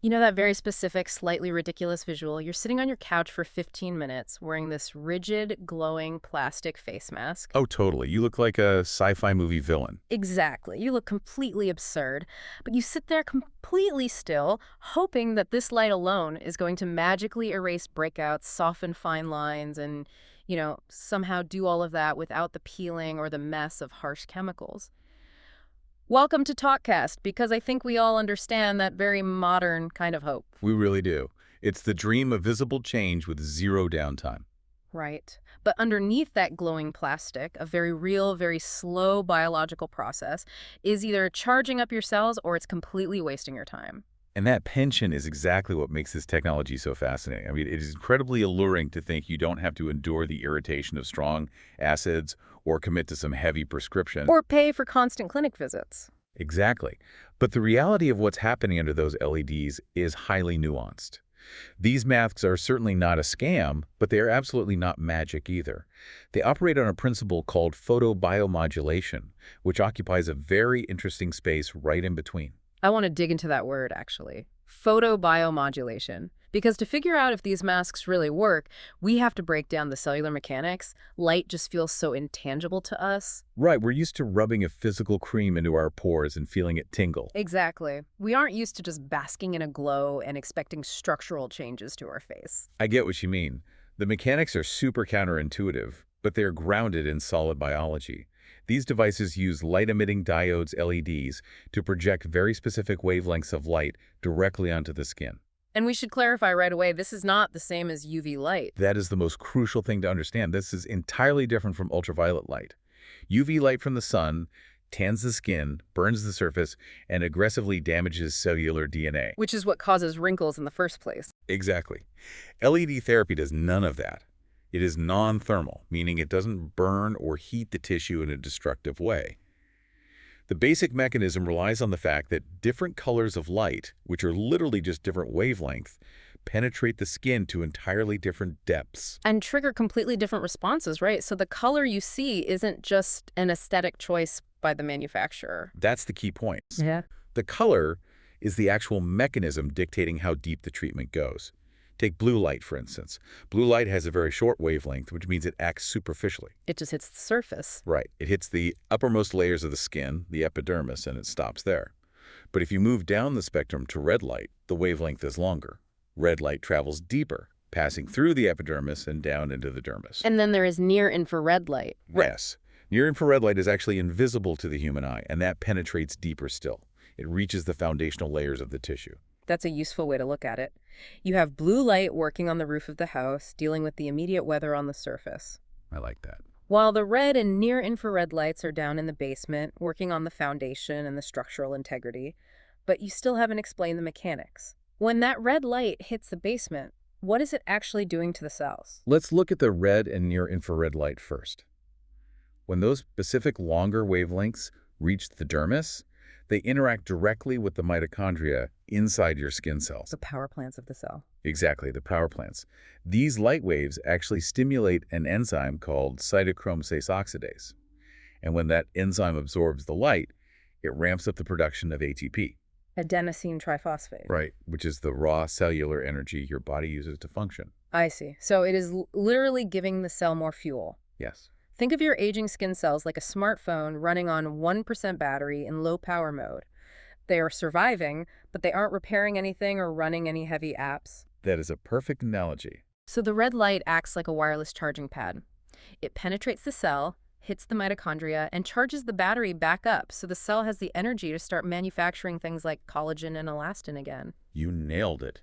You know that very specific, slightly ridiculous visual? You're sitting on your couch for 15 minutes wearing this rigid, glowing plastic face mask. Oh, totally. You look like a sci-fi movie villain. Exactly. You look completely absurd, but you sit there completely still, hoping that this light alone is going to magically erase breakouts, soften fine lines, and, somehow do all of that without the peeling or the mess of harsh chemicals. Welcome to TalkKast, because I think we all understand that very modern kind of hope. We really do. It's the dream of visible change with zero downtime. Right. But underneath that glowing plastic, a very real, very slow biological process is either charging up your cells or it's completely wasting your time. And that pension is exactly what makes this technology so fascinating. I mean, it is incredibly alluring to think you don't have to endure the irritation of strong acids or commit to some heavy prescription. Or pay for constant clinic visits. Exactly. But the reality of what's happening under those LEDs is highly nuanced. These masks are certainly not a scam, but they are absolutely not magic either. They operate on a principle called photobiomodulation, which occupies a very interesting space right in between. I want to dig into that word, actually. Photobiomodulation. Because to figure out if these masks really work, we have to break down the cellular mechanics. Light just feels so intangible to us. Right, we're used to rubbing a physical cream into our pores and feeling it tingle. Exactly. We aren't used to just basking in a glow and expecting structural changes to our face. I get what you mean. The mechanics are super counterintuitive, but they are grounded in solid biology. These devices use light-emitting diodes LEDs to project very specific wavelengths of light directly onto the skin. And we should clarify right away, this is not the same as UV light. That is the most crucial thing to understand. This is entirely different from ultraviolet light. UV light from the sun tans the skin, burns the surface, and aggressively damages cellular DNA. Which is what causes wrinkles in the first place. Exactly. LED therapy does none of that. It is non-thermal, meaning it doesn't burn or heat the tissue in a destructive way. The basic mechanism relies on the fact that different colors of light, which are literally just different wavelengths, penetrate the skin to entirely different depths. And trigger completely different responses, right? So the color you see isn't just an aesthetic choice by the manufacturer. That's the key point. Yeah. The color is the actual mechanism dictating how deep the treatment goes. Take blue light, for instance. Blue light has a very short wavelength, which means it acts superficially. It just hits the surface. Right. It hits the uppermost layers of the skin, the epidermis, and it stops there. But if you move down the spectrum to red light, the wavelength is longer. Red light travels deeper, passing through the epidermis and down into the dermis. And then there is near-infrared light. Yes. Near-infrared light is actually invisible to the human eye, and that penetrates deeper still. It reaches the foundational layers of the tissue. That's a useful way to look at it. You have blue light working on the roof of the house, dealing with the immediate weather on the surface. I like that. While the red and near-infrared lights are down in the basement, working on the foundation and the structural integrity. But you still haven't explained the mechanics. When that red light hits the basement, what is it actually doing to the cells? Let's look at the red and near-infrared light first. When those specific longer wavelengths reach the dermis, they interact directly with the mitochondria inside your skin cells. The power plants of the cell. Exactly, the power plants. These light waves actually stimulate an enzyme called cytochrome C oxidase. And when that enzyme absorbs the light, it ramps up the production of ATP. Adenosine triphosphate. Right, which is the raw cellular energy your body uses to function. I see. So it is literally giving the cell more fuel. Yes. Think of your aging skin cells like a smartphone running on 1% battery in low power mode. They are surviving, but they aren't repairing anything or running any heavy apps. That is a perfect analogy. So the red light acts like a wireless charging pad. It penetrates the cell, hits the mitochondria, and charges the battery back up so the cell has the energy to start manufacturing things like collagen and elastin again. You nailed it.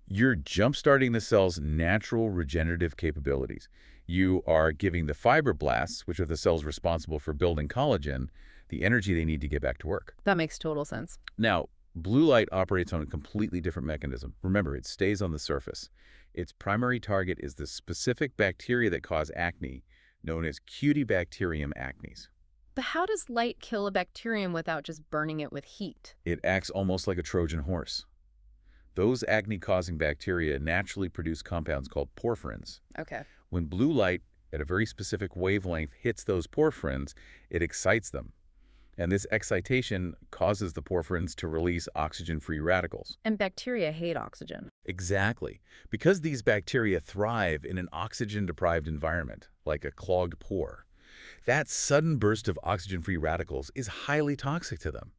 You're jump-starting the cell's natural regenerative capabilities. You are giving the fibroblasts, which are the cells responsible for building collagen, the energy they need to get back to work. That makes total sense. Now, blue light operates on a completely different mechanism. Remember, it stays on the surface. Its primary target is the specific bacteria that cause acne, known as Cutibacterium acnes. But how does light kill a bacterium without just burning it with heat? It acts almost like a Trojan horse. Those acne-causing bacteria naturally produce compounds called porphyrins. Okay. When blue light at a very specific wavelength hits those porphyrins, it excites them. And this excitation causes the porphyrins to release oxygen-free radicals. And bacteria hate oxygen. Exactly. Because these bacteria thrive in an oxygen-deprived environment, like a clogged pore, that sudden burst of oxygen-free radicals is highly toxic to them.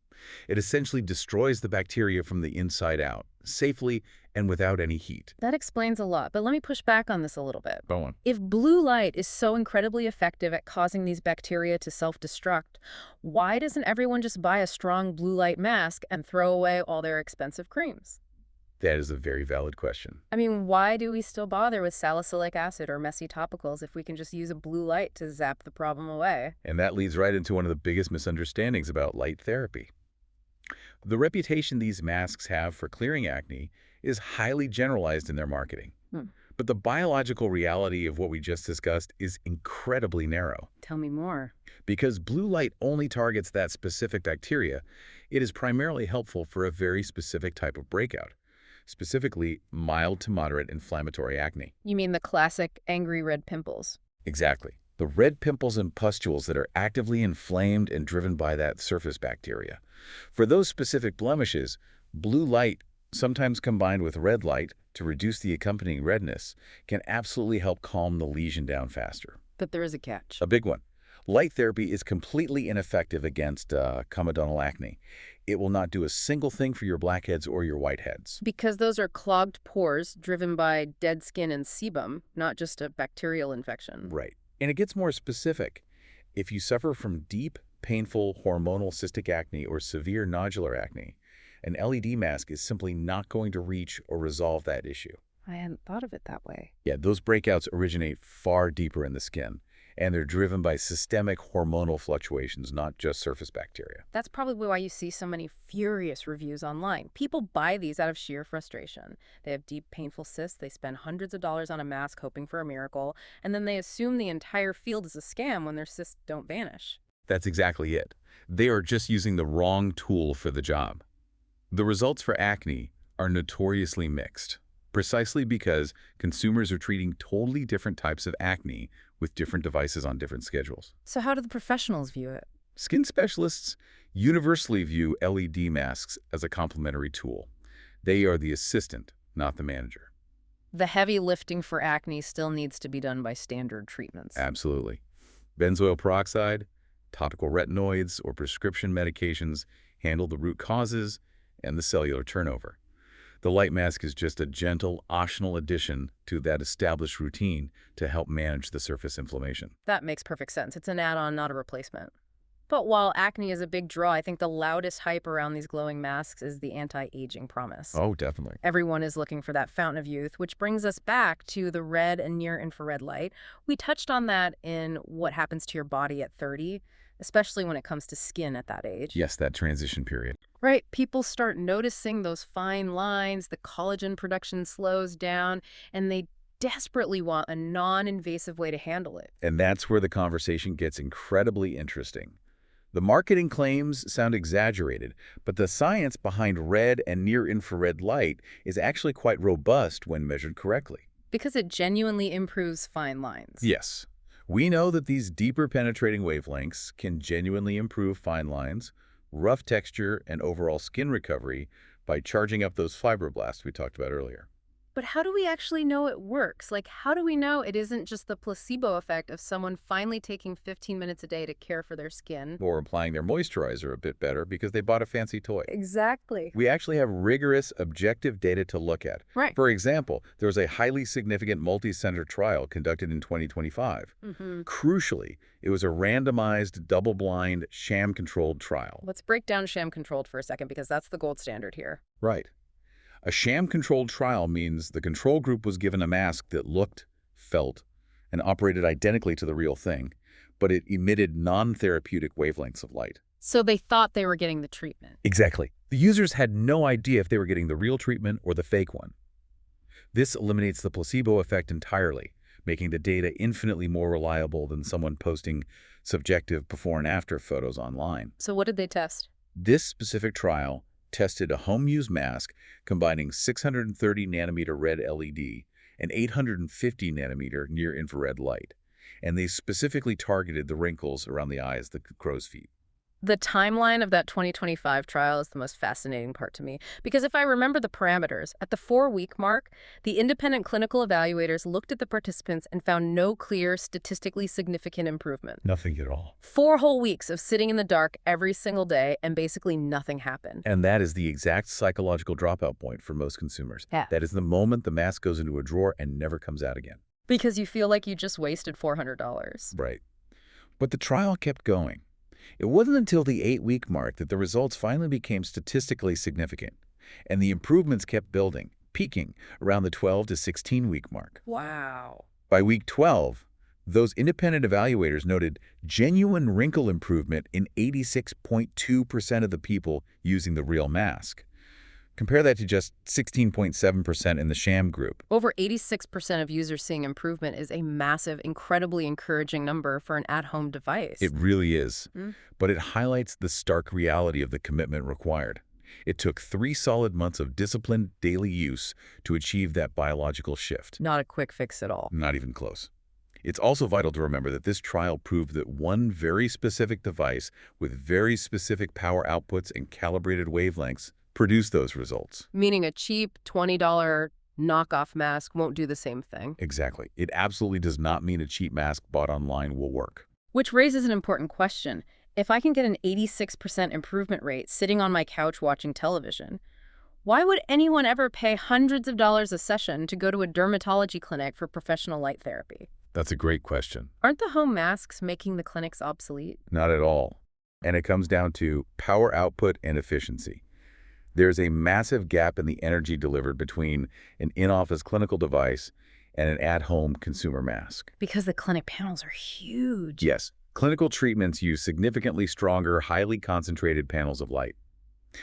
It essentially destroys the bacteria from the inside out, safely and without any heat. That explains a lot, but let me push back on this a little bit. Go on. If blue light is so incredibly effective at causing these bacteria to self-destruct, why doesn't everyone just buy a strong blue light mask and throw away all their expensive creams? That is a very valid question. I mean, why do we still bother with salicylic acid or messy topicals if we can just use a blue light to zap the problem away? And that leads right into one of the biggest misunderstandings about light therapy. The reputation these masks have for clearing acne is highly generalized in their marketing. Hmm. But the biological reality of what we just discussed is incredibly narrow. Tell me more. Because blue light only targets that specific bacteria, it is primarily helpful for a very specific type of breakout, specifically mild to moderate inflammatory acne. You mean the classic angry red pimples? Exactly. The red pimples and pustules that are actively inflamed and driven by that surface bacteria. For those specific blemishes, blue light, sometimes combined with red light to reduce the accompanying redness, can absolutely help calm the lesion down faster. But there is a catch. A big one. Light therapy is completely ineffective against comedonal acne. It will not do a single thing for your blackheads or your whiteheads. Because those are clogged pores driven by dead skin and sebum, not just a bacterial infection. Right. And it gets more specific. If you suffer from deep, painful hormonal cystic acne or severe nodular acne, an LED mask is simply not going to reach or resolve that issue. I hadn't thought of it that way. Yeah, those breakouts originate far deeper in the skin, and they're driven by systemic hormonal fluctuations, not just surface bacteria. That's probably why you see so many furious reviews online. People buy these out of sheer frustration. They have deep, painful cysts, they spend hundreds of dollars on a mask hoping for a miracle, and then they assume the entire field is a scam when their cysts don't vanish. That's exactly it. They are just using the wrong tool for the job. The results for acne are notoriously mixed, precisely because consumers are treating totally different types of acne with different devices on different schedules. So how do the professionals view it? Skin specialists universally view LED masks as a complementary tool. They are the assistant, not the manager. The heavy lifting for acne still needs to be done by standard treatments. Absolutely. Benzoyl peroxide, topical retinoids, or prescription medications handle the root causes and the cellular turnover. The light mask is just a gentle, optional addition to that established routine to help manage the surface inflammation. That makes perfect sense. It's an add-on, not a replacement. But while acne is a big draw, I think the loudest hype around these glowing masks is the anti-aging promise. Oh, definitely. Everyone is looking for that fountain of youth, which brings us back to the red and near-infrared light. We touched on that in what happens to your body at 30, especially when it comes to skin at that age. Yes, that transition period. Right, people start noticing those fine lines, the collagen production slows down, and they desperately want a non-invasive way to handle it. And that's where the conversation gets incredibly interesting. The marketing claims sound exaggerated, but the science behind red and near-infrared light is actually quite robust when measured correctly. Because it genuinely improves fine lines. Yes. We know that these deeper penetrating wavelengths can genuinely improve fine lines, rough texture, and overall skin recovery by charging up those fibroblasts we talked about earlier. But how do we actually know it works? Like, how do we know it isn't just the placebo effect of someone finally taking 15 minutes a day to care for their skin? Or applying their moisturizer a bit better because they bought a fancy toy. Exactly. We actually have rigorous, objective data to look at. Right. For example, there was a highly significant multi-center trial conducted in 2025. Crucially, it was a randomized, double-blind, sham-controlled trial. Let's break down sham-controlled for a second because that's the gold standard here. Right. A sham-controlled trial means the control group was given a mask that looked, felt, and operated identically to the real thing, but it emitted non-therapeutic wavelengths of light. So they thought they were getting the treatment. Exactly. The users had no idea if they were getting the real treatment or the fake one. This eliminates the placebo effect entirely, making the data infinitely more reliable than someone posting subjective before and after photos online. So what did they test? This specific trial tested a home-use mask combining 630 nanometer red LED and 850 nanometer near-infrared light, and they specifically targeted the wrinkles around the eyes, the crow's feet. The timeline of that 2025 trial is the most fascinating part to me, because if I remember the parameters, at the 4-week mark, the independent clinical evaluators looked at the participants and found no clear, statistically significant improvement. Nothing at all. 4 whole weeks of sitting in the dark every single day, and basically nothing happened. And that is the exact psychological dropout point for most consumers. Yeah. That is the moment the mask goes into a drawer and never comes out again. Because you feel like you just wasted $400. Right. But the trial kept going. It wasn't until the 8-week mark that the results finally became statistically significant, and the improvements kept building, peaking around the 12 to 16-week mark. Wow. By week 12, those independent evaluators noted genuine wrinkle improvement in 86.2% of the people using the real mask. Compare that to just 16.7% in the sham group. Over 86% of users seeing improvement is a massive, incredibly encouraging number for an at-home device. It really is. Mm. But it highlights the stark reality of the commitment required. It took 3 solid months of disciplined daily use to achieve that biological shift. Not a quick fix at all. Not even close. It's also vital to remember that this trial proved that one very specific device with very specific power outputs and calibrated wavelengths produced those results. Meaning a cheap $20 knockoff mask won't do the same thing. Exactly. It absolutely does not mean a cheap mask bought online will work. Which raises an important question. If I can get an 86% improvement rate sitting on my couch watching television, why would anyone ever pay hundreds of dollars a session to go to a dermatology clinic for professional light therapy? That's a great question. Aren't the home masks making the clinics obsolete? Not at all. And it comes down to power output and efficiency. There's a massive gap in the energy delivered between an in-office clinical device and an at-home consumer mask. Because the clinic panels are huge. Yes, clinical treatments use significantly stronger, highly concentrated panels of light.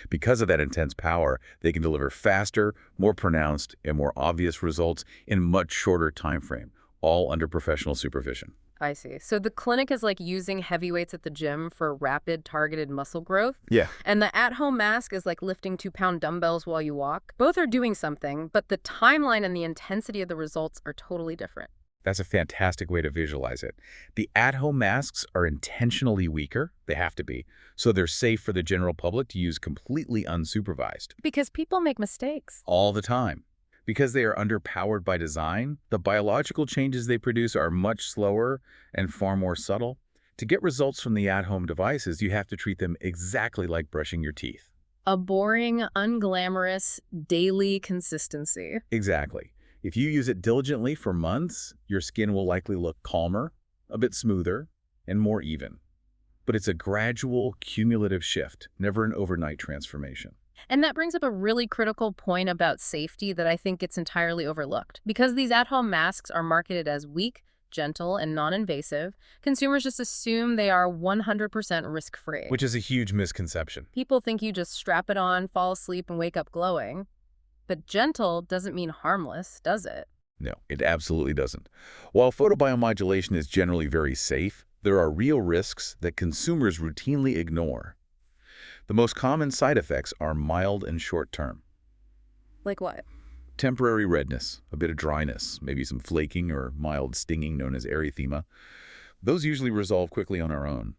Because of that intense power, they can deliver faster, more pronounced, and more obvious results in much shorter time frame, all under professional supervision. I see. So the clinic is like using heavy weights at the gym for rapid, targeted muscle growth. Yeah. And the at-home mask is like lifting 2-pound dumbbells while you walk. Both are doing something, but the timeline and the intensity of the results are totally different. That's a fantastic way to visualize it. The at-home masks are intentionally weaker. They have to be. So they're safe for the general public to use completely unsupervised. Because people make mistakes. All the time. Because they are underpowered by design, the biological changes they produce are much slower and far more subtle. To get results from the at-home devices, you have to treat them exactly like brushing your teeth. A boring, unglamorous, daily consistency. Exactly. If you use it diligently for months, your skin will likely look calmer, a bit smoother, and more even. But it's a gradual, cumulative shift, never an overnight transformation. And that brings up a really critical point about safety that I think gets entirely overlooked. Because these at-home masks are marketed as weak, gentle, and non-invasive, consumers just assume they are 100% risk-free. Which is a huge misconception. People think you just strap it on, fall asleep, and wake up glowing. But gentle doesn't mean harmless, does it? No, it absolutely doesn't. While photobiomodulation is generally very safe, there are real risks that consumers routinely ignore. The most common side effects are mild and short-term. Like what? Temporary redness, a bit of dryness, maybe some flaking or mild stinging known as erythema. Those usually resolve quickly on our own.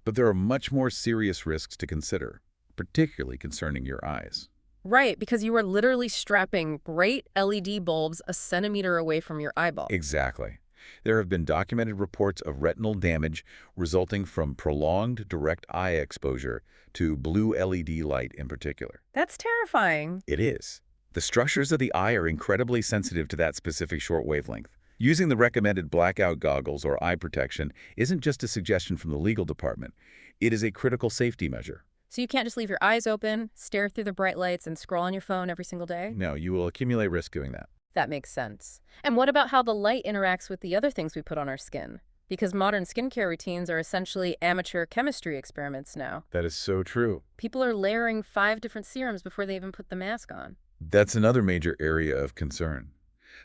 But there are much more serious risks to consider, particularly concerning your eyes. Right, because you are literally strapping bright LED bulbs a centimeter away from your eyeball. Exactly. There have been documented reports of retinal damage resulting from prolonged direct eye exposure to blue LED light in particular. That's terrifying. It is. The structures of the eye are incredibly sensitive to that specific short wavelength. Using the recommended blackout goggles or eye protection isn't just a suggestion from the legal department. It is a critical safety measure. So you can't just leave your eyes open, stare through the bright lights, and scroll on your phone every single day? No, you will accumulate risk doing that. That makes sense. And what about how the light interacts with the other things we put on our skin? Because modern skincare routines are essentially amateur chemistry experiments now. That is so true. People are layering 5 different serums before they even put the mask on. That's another major area of concern.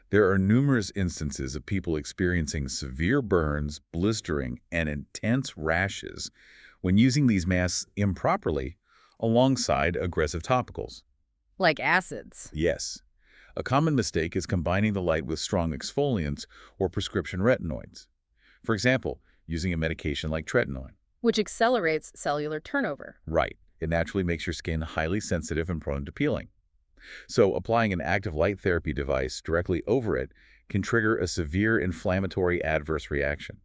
There are numerous instances of people experiencing severe burns, blistering, and intense rashes when using these masks improperly alongside aggressive topicals. Like acids. Yes. A common mistake is combining the light with strong exfoliants or prescription retinoids. For example, using a medication like tretinoin. which accelerates cellular turnover. Right. It naturally makes your skin highly sensitive and prone to peeling. So applying an active light therapy device directly over it can trigger a severe inflammatory adverse reaction.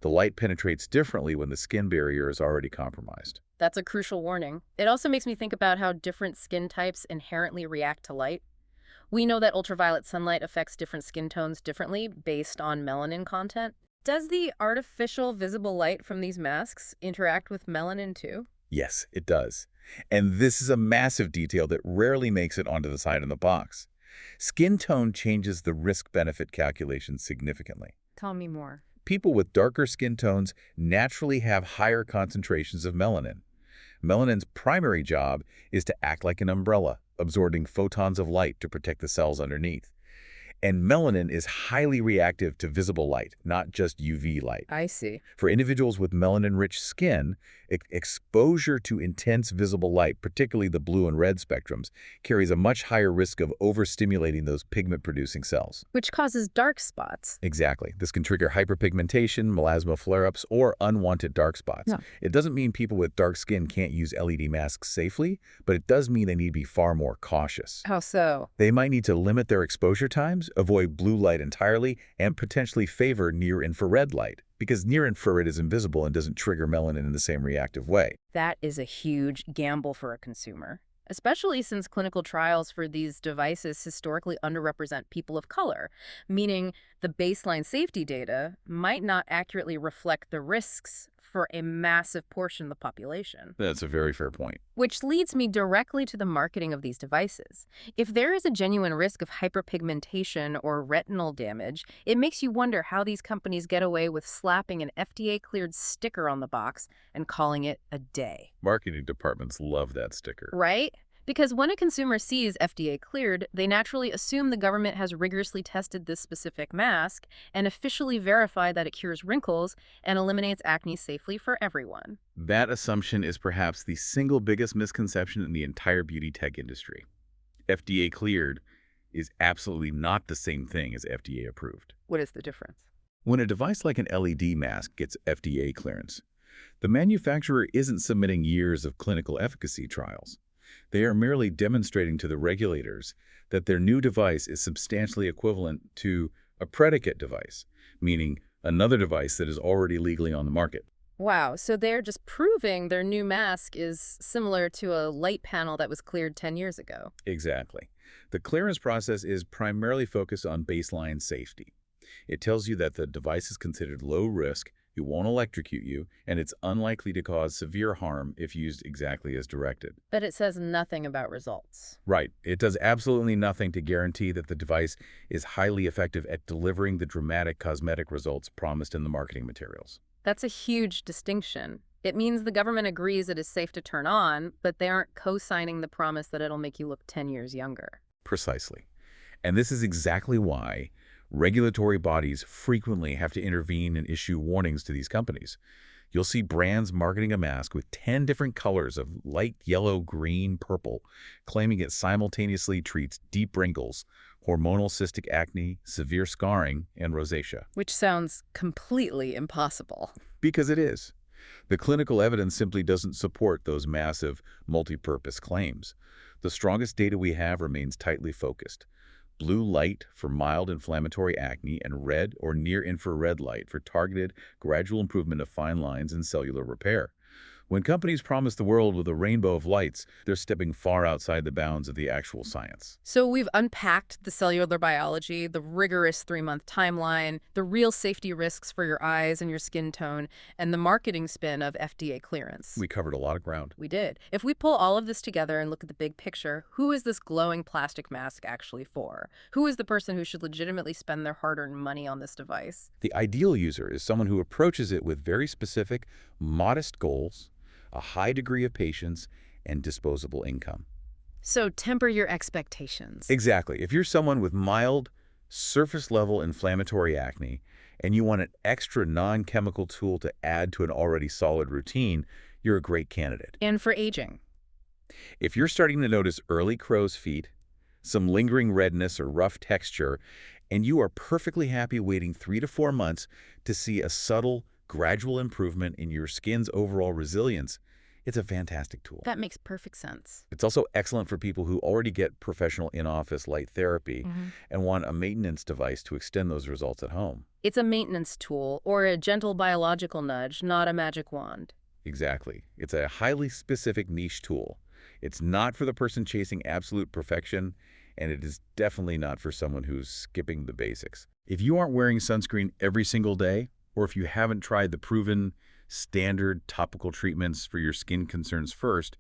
The light penetrates differently when the skin barrier is already compromised. That's a crucial warning. It also makes me think about how different skin types inherently react to light. We know that ultraviolet sunlight affects different skin tones differently based on melanin content. Does the artificial visible light from these masks interact with melanin too? Yes, it does. And this is a massive detail that rarely makes it onto the side of the box. Skin tone changes the risk-benefit calculation significantly. Tell me more. People with darker skin tones naturally have higher concentrations of melanin. Melanin's primary job is to act like an umbrella, absorbing photons of light to protect the cells underneath. And melanin is highly reactive to visible light, not just UV light. I see. For individuals with melanin-rich skin, exposure to intense visible light, particularly the blue and red spectrums, carries a much higher risk of overstimulating those pigment-producing cells. Which causes dark spots. Exactly. This can trigger hyperpigmentation, melasma flare-ups, or unwanted dark spots. Yeah. It doesn't mean people with dark skin can't use LED masks safely, but it does mean they need to be far more cautious. How so? They might need to limit their exposure times, avoid blue light entirely, and potentially favor near-infrared light, because near-infrared is invisible and doesn't trigger melanin in the same reactive way. That is a huge gamble for a consumer, especially since clinical trials for these devices historically underrepresent people of color, meaning the baseline safety data might not accurately reflect the risks for a massive portion of the population. That's a very fair point. Which leads me directly to the marketing of these devices. If there is a genuine risk of hyperpigmentation or retinal damage, it makes you wonder how these companies get away with slapping an FDA-cleared sticker on the box and calling it a day. Marketing departments love that sticker. Right? Because when a consumer sees FDA-cleared, they naturally assume the government has rigorously tested this specific mask and officially verified that it cures wrinkles and eliminates acne safely for everyone. That assumption is perhaps the single biggest misconception in the entire beauty tech industry. FDA cleared is absolutely not the same thing as FDA approved. What is the difference? When a device like an LED mask gets FDA clearance, the manufacturer isn't submitting years of clinical efficacy trials. They are merely demonstrating to the regulators that their new device is substantially equivalent to a predicate device, meaning another device that is already legally on the market. Wow, so they're just proving their new mask is similar to a light panel that was cleared 10 years ago. Exactly. The clearance process is primarily focused on baseline safety. It tells you that the device is considered low risk, it won't electrocute you, and it's unlikely to cause severe harm if used exactly as directed. But it says nothing about results. Right. It does absolutely nothing to guarantee that the device is highly effective at delivering the dramatic cosmetic results promised in the marketing materials. That's a huge distinction. It means the government agrees it is safe to turn on, but they aren't co-signing the promise that it'll make you look 10 years younger. Precisely. And this is exactly why regulatory bodies frequently have to intervene and issue warnings to these companies. You'll see brands marketing a mask with 10 different colors of light yellow, green, purple, claiming it simultaneously treats deep wrinkles, hormonal cystic acne, severe scarring, and rosacea. Which sounds completely impossible. Because it is. The clinical evidence simply doesn't support those massive, multi-purpose claims. The strongest data we have remains tightly focused. Blue light for mild inflammatory acne, and red or near-infrared light for targeted, gradual improvement of fine lines and cellular repair. When companies promise the world with a rainbow of lights, they're stepping far outside the bounds of the actual science. So we've unpacked the cellular biology, the rigorous 3-month timeline, the real safety risks for your eyes and your skin tone, and the marketing spin of FDA clearance. We covered a lot of ground. We did. If we pull all of this together and look at the big picture, who is this glowing plastic mask actually for? Who is the person who should legitimately spend their hard-earned money on this device? The ideal user is someone who approaches it with very specific, modest goals, a high degree of patience, and disposable income. So temper your expectations. Exactly. If you're someone with mild, surface-level inflammatory acne, and you want an extra non-chemical tool to add to an already solid routine, you're a great candidate. And for aging. If you're starting to notice early crow's feet, some lingering redness or rough texture, and you are perfectly happy waiting 3 to 4 months to see a subtle, gradual improvement in your skin's overall resilience, it's a fantastic tool. That makes perfect sense. It's also excellent for people who already get professional in-office light therapy and want a maintenance device to extend those results at home. It's a maintenance tool or a gentle biological nudge, not a magic wand. Exactly. It's a highly specific niche tool. It's not for the person chasing absolute perfection, and it is definitely not for someone who's skipping the basics. If you aren't wearing sunscreen every single day, or if you haven't tried the proven standard topical treatments for your skin concerns first,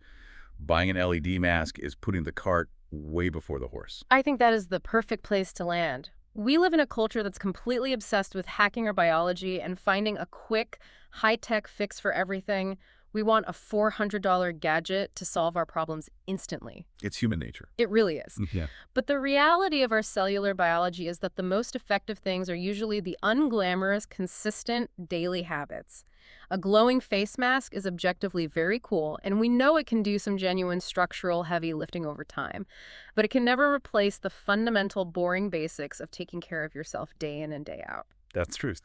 buying an LED mask is putting the cart way before the horse. I think that is the perfect place to land. We live in a culture that's completely obsessed with hacking our biology and finding a quick, high-tech fix for everything. We want a $400 gadget to solve our problems instantly. It's human nature. It really is. Yeah. But the reality of our cellular biology is that the most effective things are usually the unglamorous, consistent daily habits. A glowing face mask is objectively very cool, and we know it can do some genuine structural heavy lifting over time. But it can never replace the fundamental boring basics of taking care of yourself day in and day out. That's true.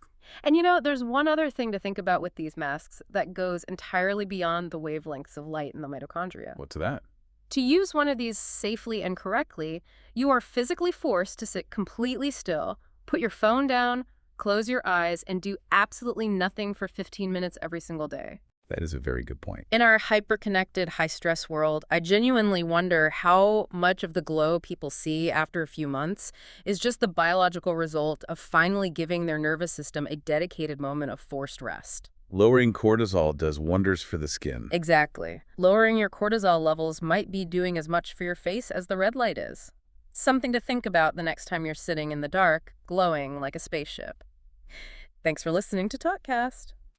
And there's one other thing to think about with these masks that goes entirely beyond the wavelengths of light in the mitochondria. What's that? To use one of these safely and correctly, you are physically forced to sit completely still, put your phone down, close your eyes, and do absolutely nothing for 15 minutes every single day. That is a very good point. In our hyper-connected, high-stress world, I genuinely wonder how much of the glow people see after a few months is just the biological result of finally giving their nervous system a dedicated moment of forced rest. Lowering cortisol does wonders for the skin. Exactly. Lowering your cortisol levels might be doing as much for your face as the red light is. Something to think about the next time you're sitting in the dark, glowing like a spaceship. Thanks for listening to TalkKast.